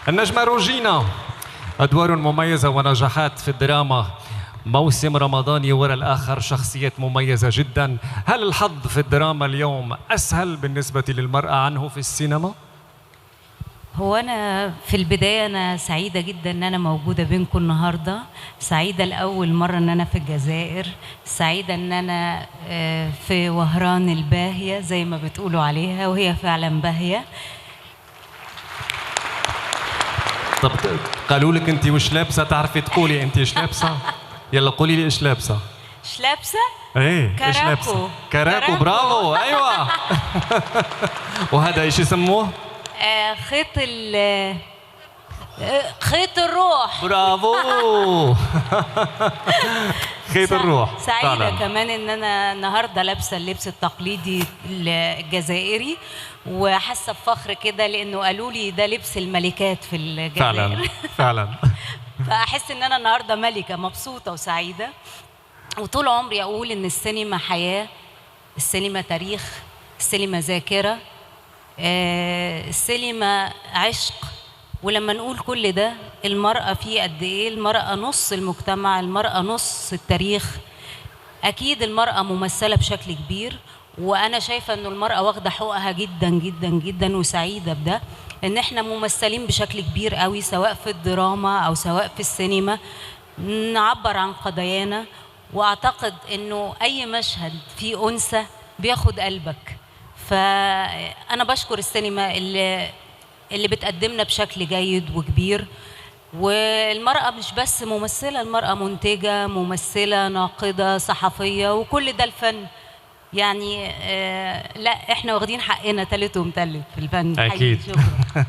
النجمة روجينا، أدوار مميزة ونجاحات في الدراما، موسم رمضاني ورا الآخر، شخصية مميزة جدا. هل الحظ في الدراما اليوم أسهل بالنسبة للمرأة عنه في السينما؟ هو أنا في البداية أنا سعيدة جدا إن أنا موجودة بينكم النهاردة، سعيدة لأول مرة إن أنا في الجزائر، سعيدة إن أنا في وهران الباهية زي ما بتقولوا عليها، وهي فعلا باهية. طب قالوا لك أنت وش لابسة، تعرفي تقولي أنت إيش لابسة؟ يلا قولي لي إيش لابسة؟ إيش لابسة؟ إيه إيش لابسة؟ كراكو، برافو أيوة. وهذا إيش يسموه؟ خيط الروح. برافو. خيط الروح. سعيدة فعلا. كمان ان انا النهارده لابسه اللبس التقليدي الجزائري، وحاسه بفخر كده لانه قالوا لي ده لبس الملكات في الجزائر. فعلا فعلا. فاحس ان انا النهارده ملكه، مبسوطه وسعيده. وطول عمري اقول ان السينما حياه، السينما تاريخ، السينما ذاكره، السينما عشق. ولما نقول كل ده، المرأة فيه قد إيه؟ المرأة نص المجتمع، المرأة نص التاريخ. أكيد المرأة ممثلة بشكل كبير، وأنا شايفة إنه المرأة واخدة حقوقها جدا جدا جدا، وسعيدة بده إن إحنا ممثلين بشكل كبير قوي، سواء في الدراما أو سواء في السينما، نعبر عن قضايانا. وأعتقد إنه أي مشهد فيه أنثى بياخد قلبك. فأنا بشكر السينما اللي بتقدمنا بشكل جيد وكبير. والمرأة مش بس ممثلة، المرأة منتجة، ممثلة، ناقدة، صحفية، وكل ده الفن. يعني لا احنا واخدين حقنا تالت ومتلت في الفن. أكيد. شكرا.